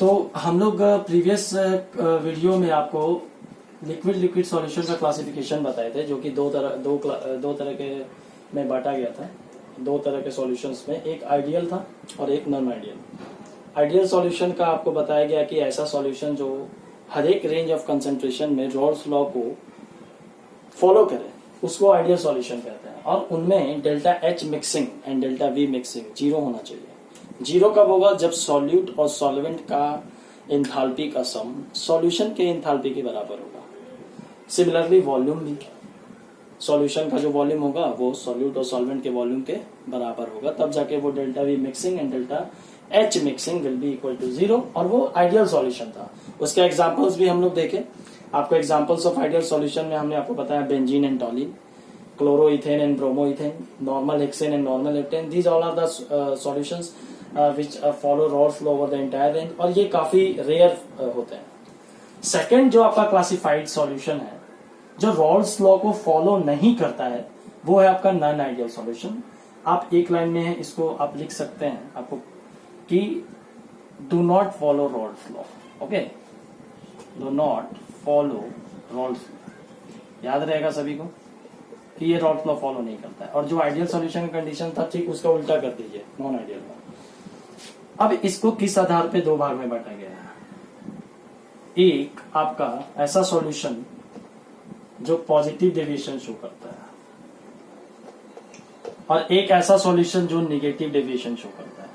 तो हम लोग प्रीवियस वीडियो में आपको लिक्विड सॉल्यूशन का क्लासिफिकेशन बताए थे, जो कि दो तरह के में बांटा गया था। दो तरह के सॉल्यूशंस में, एक आइडियल था और एक नॉन आइडियल। आइडियल सॉल्यूशन का आपको बताया गया कि ऐसा सॉल्यूशन जो हर एक रेंज ऑफ कंसंट्रेशन में रॉल्स लॉ को फॉलो करे, उसको आइडियल सॉल्यूशन कहते हैं। और उनमें delta H mixing and delta V mixing zero होना चाहिए। जीरो कब होगा? जब सॉल्यूट और सॉल्वेंट का एंथैल्पी का सम सॉल्यूशन के एंथैल्पी के बराबर होगा। सिमिलरली वॉल्यूम भी, सॉल्यूशन का जो वॉल्यूम होगा वो सॉल्यूट और सॉल्वेंट के वॉल्यूम के बराबर होगा, तब जाके वो delta V mixing and delta H mixing will be equal to zero. और वो आइडियल सॉल्यूशन था। उसके एग्जांपल्स भी हम लोग देखे। आपको एग्जांपल्स ऑफ आइडियल सॉल्यूशन में हमने आपको बताया benzene and toluene, chloroethane and bromoethane, normal hexane and normal heptane. These all are the solutions which follow Raoult's law over the entire range, और ये काफी रेयर होते हैं। सेकंड जो आपका क्लासिफाइड सॉल्यूशन है, जो Raoult's लॉ को फॉलो नहीं करता है, वो है आपका नॉन आइडियल सॉल्यूशन। आप एक लाइन में है, इसको आप लिख सकते हैं आपको कि do not follow Raoult's law. Okay, do not follow Raoult's law. याद रहेगा सभी को कि ये Raoult's लॉ फॉलो नहीं करता है। और जो आइडियल सॉल्यूशन का कंडीशन था, ठीक उसका उल्टा कर दीजिए, नॉन आइडियल का। अब इसको किस आधार पे दो भाग में बांटा गया है? एक आपका ऐसा सॉल्यूशन जो पॉजिटिव डेविएशन शो करता है, और एक ऐसा सॉल्यूशन जो नेगेटिव डेविएशन शो करता है।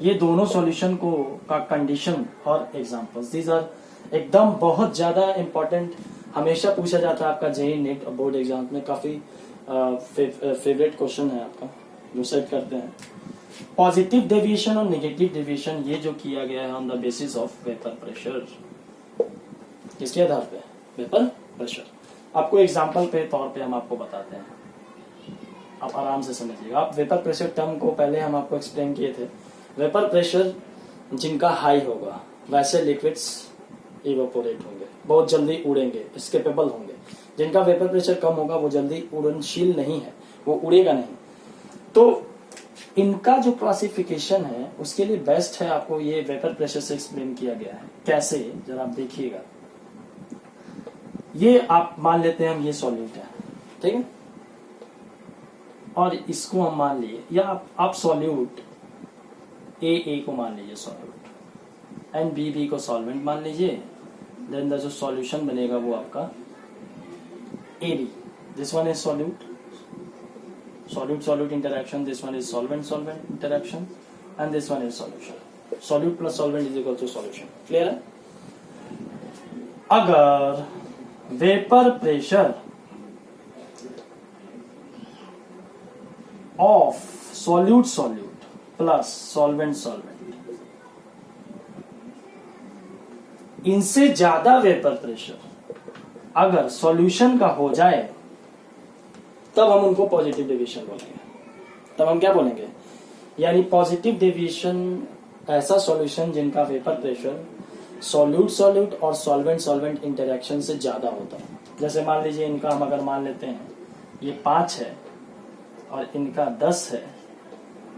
ये दोनों सॉल्यूशन को का कंडीशन और एग्जांपल्स, दीज आर एकदम बहुत ज्यादा इंपॉर्टेंट। हमेशा पूछा जाता है आपका जेईई नेट बोर्ड एग्जाम में, काफी फेवरेट क्वेश्चन है आपका जो सेट करते हैं। पॉजिटिव डेविएशन और नेगेटिव डेविएशन, ये जो किया गया है on the basis of vapour pressure. किसके आधार पे? Vapour pressure. आपको एग्जांपल पे तौर पे हम आपको बताते हैं, आप आराम से समझिएगा। आप वेपर प्रेशर टर्म को पहले हम आपको एक्सप्लेन किए थे। वेपर प्रेशर जिनका हाई होगा वैसे लिक्विड्स इवेपोरेट होंगे, बहुत जल्दी उड़ेंगे, एस्केपेबल होंगे। जिनका वेपर प्रेशर कम होगा वो जल्दी उड़नशील नहीं है, वो उड़ेगा नहीं। तो इनका जो क्लासिफिकेशन है उसके लिए बेस्ट है, आपको ये वेपर प्रेशर से एक्सप्लेन किया गया है। कैसे? जरा आप देखिएगा। ये आप मान लेते हैं हम ये सॉल्यूट है, ठीक है, और इसको हम मान लिए, या आप सॉल्यूट ए को मान लीजिए सॉल्यूट, एंड बी को सॉल्वेंट मान लीजिए। देन द जो सॉल्यूशन बनेगा वो आपका A B. This one is solute solute interaction, this one is solvent interaction, and this one is solution. Solute plus solvent is equal to solution. Clear है? अगर vapour pressure of solute plus solvent इनसे ज्यादा vapour pressure अगर solution का हो जाए, तब हम उनको पॉजिटिव डेविएशन बोलेंगे। तब हम क्या बोलेंगे? यानी पॉजिटिव डेविएशन ऐसा सॉल्यूशन जिनका वेपर प्रेशर सॉल्यूट और सॉल्वेंट इंटरेक्शन से ज्यादा होता है। जैसे मान लीजिए इनका हम अगर मान लेते हैं ये 5 है और इनका 10 है,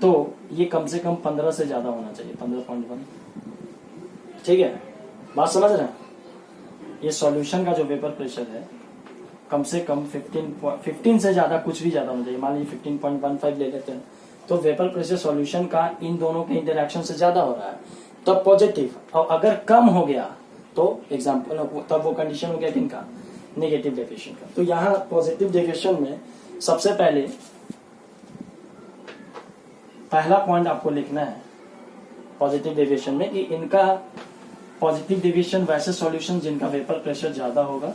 तो ये कम से कम 15 से ज्यादा होना चाहिए, 15.1। ठीक है, बात समझ रहे हैं? ये सॉल्यूशन का जो वेपर प्रेशर है कम से कम 15 से ज्यादा, कुछ भी ज्यादा होना चाहिए। मान लीजिए 15.15 ले लेते हैं, तो वेपर प्रेशर सॉल्यूशन का इन दोनों के इंटरेक्शन से ज्यादा हो रहा है, तब पॉजिटिव। और अगर कम हो गया तो एग्जांपल, तब वो कंडीशन हो गया किनका? नेगेटिव डेविएशन का। तो यहाँ पॉजिटिव डेविएशन में सबसे पहले पहला पॉइंट आपको लिखना है पॉजिटिव डेविएशन में, कि इनका पॉजिटिव डेविएशन वैसे सॉल्यूशन जिनका वेपर प्रेशर ज्यादा होगा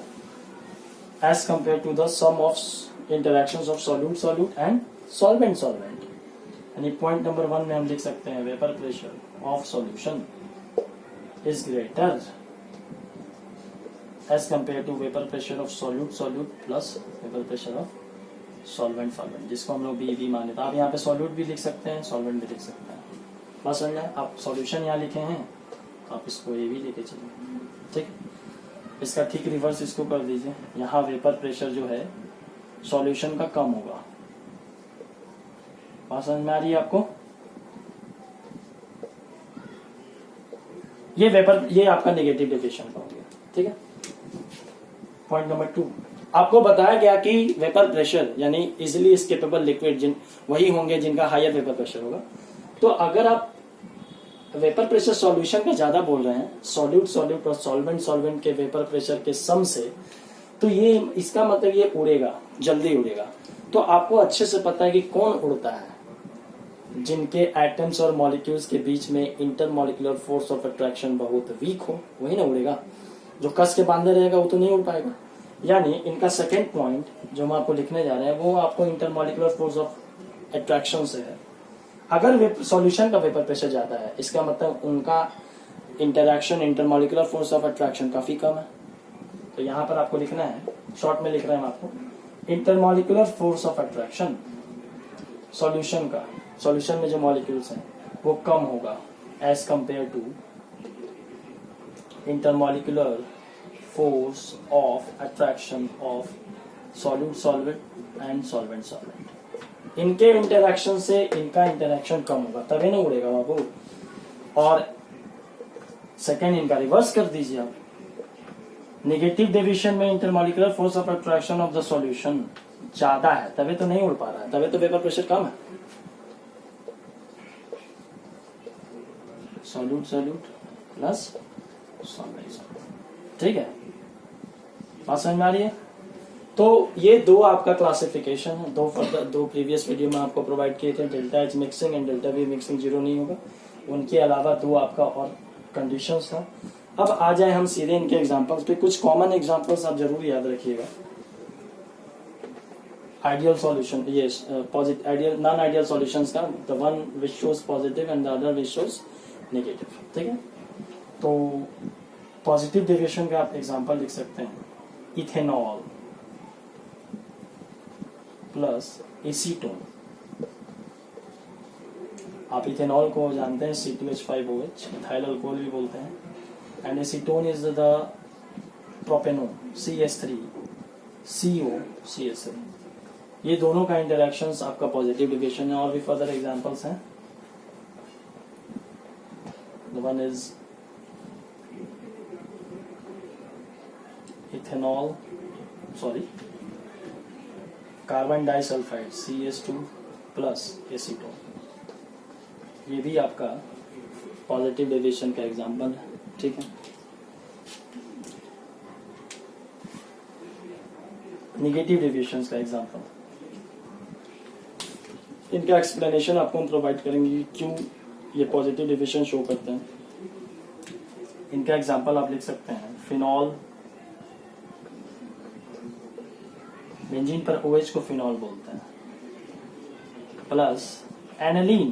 as compared to the sum of interactions of solute and solvent। यानी पॉइंट नंबर 1 में हम लिख सकते हैं vapour pressure of solution is greater as compared to vapour pressure of solute plus vapour pressure of solvent, जिसको हम लोग B माने। तो आप यहाँ पे सॉल्यूट भी लिख सकते हैं, सॉल्वेंट भी लिख सकते हैं। बस समझ में? आप सॉल्यूशन यहाँ लिखे हैं तो आप इसको ए भी लेके चलिए, ठीक है। इसका ठीक रिवर्स इसको कर दीजिए। यहाँ वेपर प्रेशर जो है सॉल्यूशन का कम होगा। बात समझ में आ रही है आपको? ये आपका नेगेटिव डेविएशन का हो गया। ठीक है। पॉइंट नंबर 2, आपको बताया गया कि वेपर प्रेशर यानी इजिली एस्केपेबल लिक्विड वही होंगे जिनका हायर वेपर प्रेशर होगा। तो अगर आप वेपर प्रेशर सॉल्यूशन का ज्यादा बोल रहे हैं, सॉल्यूट और सॉल्वेंट के वेपर प्रेशर के सम से, तो ये इसका मतलब ये उड़ेगा, जल्दी उड़ेगा। तो आपको अच्छे से पता है कि कौन उड़ता है, जिनके एटम्स और मॉलिक्यूल्स के बीच में इंटरमॉलिक्यूलर फोर्स ऑफ अट्रैक्शन बहुत वीक हो, वही ना उड़ेगा। जो कस के बांधे रहेगा वो तो नहीं उड़ पाएगा। यानी इनका सेकेंड पॉइंट जो हम आपको लिखने जा रहे हैं वो आपको इंटरमॉलिक्यूलर फोर्स ऑफ अट्रैक्शन से है। अगर सॉल्यूशन का वेपर प्रेशर ज्यादा है, इसका मतलब उनका interaction intermolecular force of attraction काफी कम है। तो यहां पर आपको लिखना है, शॉर्ट में लिख रहे हैं आपको, intermolecular force of attraction solution में जो मॉलिक्यूल्स हैं वो कम होगा as compare to intermolecular force of attraction of solvent and solvent. इनके इंटरैक्शन से इनका इंटरैक्शन कम होगा, तभी ना उड़ेगा बाबू। और सेकेंड इनका रिवर्स कर दीजिए आप, नेगेटिव डेविएशन में intermolecular force of attraction of the solution ज्यादा है, तभी तो नहीं उड़ पा रहा है, तभी तो वेपर प्रेशर कम है। Solute plus solvent. ठीक है, बात समझ में आ रही है। तो ये दो आपका क्लासिफिकेशन है, दो प्रीवियस वीडियो में आपको प्रोवाइड किए थे, delta H mixing and delta V mixing zero नहीं होगा। उनके अलावा दो आपका और कंडीशंस था। अब आ जाए हम सीधे इनके एग्जांपल्स पे। कुछ कॉमन एग्जांपल्स आप जरूर याद रखिएगा। आइडियल सॉल्यूशन, ये आइडियल नॉन आइडियल सॉल्यूशंस का, the one which shows positive and the other which shows negative. ठीक है, तो पॉजिटिव डेविएशन का आप एग्जांपल लिख सकते हैं, इथेनॉल प्लस एसीटोन। आप इथेनॉल को जानते हैं C2H5OH, इथाइल अल्कोहल भी बोलते हैं, and acetone is the propanone CH3CO, ये दोनों का इंटरेक्शंस आपका पॉजिटिव डेविएशन है। और भी फर्दर एग्जांपल्स हैं। The one is carbon disulphide CH2 plus acetone, ये भी आपका पॉजिटिव डेविएशन का एग्जांपल है। ठीक है, नेगेटिव डेविएशंस का एग्जांपल, इनका एक्सप्लेनेशन आपको हम प्रोवाइड करेंगे क्यों ये पॉजिटिव डेविएशन शो करते हैं। इनका एग्जांपल आप लिख सकते हैं, फिनॉल, बेंजीन पर OH को फिनॉल बोलते हैं, प्लस एनालीन,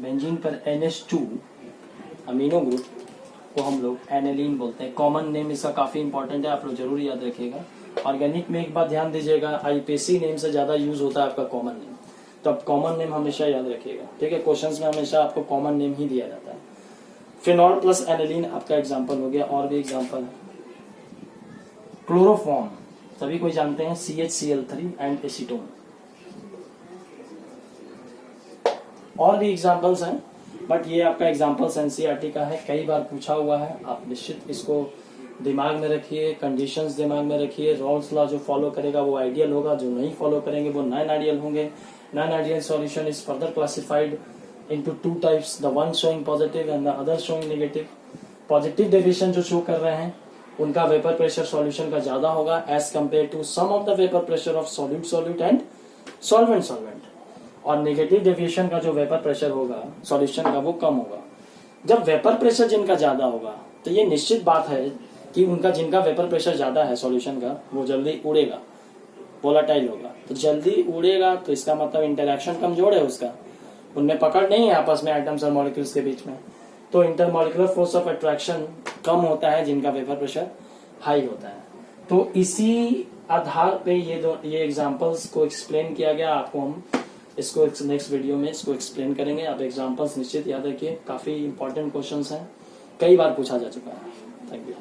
बेंजीन पर NH2 अमीनो ग्रुप को हम लोग एनालीन बोलते हैं। कॉमन नेम इसका काफी इंपॉर्टेंट है, आप लोग जरूर याद रखिएगा। ऑर्गेनिक में एक बात ध्यान दीजिएगा, IPC नेम से ज्यादा यूज होता है आपका कॉमन नेम, तो आप कॉमन नेम हमेशा याद रखिएगा। ठीक है, क्वेश्चंस में हमेशा आपको कॉमन नेम ही दिया जाता है। फिनॉल प्लस एनालीन आपका एग्जाम्पल हो गया। और भी एग्जाम्पल है, क्लोरोफॉर्म, सभी कोई जानते हैं, CHCl3 एंड एसीटोन। और भी एग्जाम्पल्स हैं, बट ये आपका एग्जाम्पल्स NCERT का है, कई बार पूछा हुआ है। आप निश्चित इसको दिमाग में रखिए, कंडीशंस दिमाग में रखिए। रॉल्स लॉ जो फॉलो करेगा वो आइडियल होगा, जो नहीं फॉलो करेंगे वो नॉन आइडियल होंगे। Non ideal solution is further classified into two types, the one showing positive and the other showing negative. Positive deviation जो शो कर रहे हैं उनका वेपर प्रेशर सॉल्यूशन का ज्यादा होगा as compare to sum of the vapour pressure of solute and solvent. और negative deviation का जो वेपर प्रेशर होगा सॉल्यूशन का वो कम होगा। जब वेपर प्रेशर जिनका ज्यादा होगा तो ये निश्चित बात है कि जिनका वेपर प्रेशर ज्यादा है सॉल्यूशन का वो जल्दी उड़ेगा, वोलाटाइल होगा। तो जल्दी उड़ेगा तो इसका मतलब इंटरेक्शन कमजोर है उसका, उनमें पकड़ नहीं है आपस में एटम्स और मॉलिक्यूल्स के बीच में, तो इंटरमॉलिक्यूलर फोर्स ऑफ अट्रैक्शन कम होता है जिनका वेपर प्रेशर हाई होता है। तो इसी आधार पे ये एग्जांपल्स को एक्सप्लेन किया गया। आपको हम इसको नेक्स्ट वीडियो में इसको एक्सप्लेन करेंगे। आप एग्जांपल्स निश्चित याद रखिए, काफी इंपॉर्टेंट क्वेश्चंस हैं, कई बार पूछा जा चुका है। Thank you.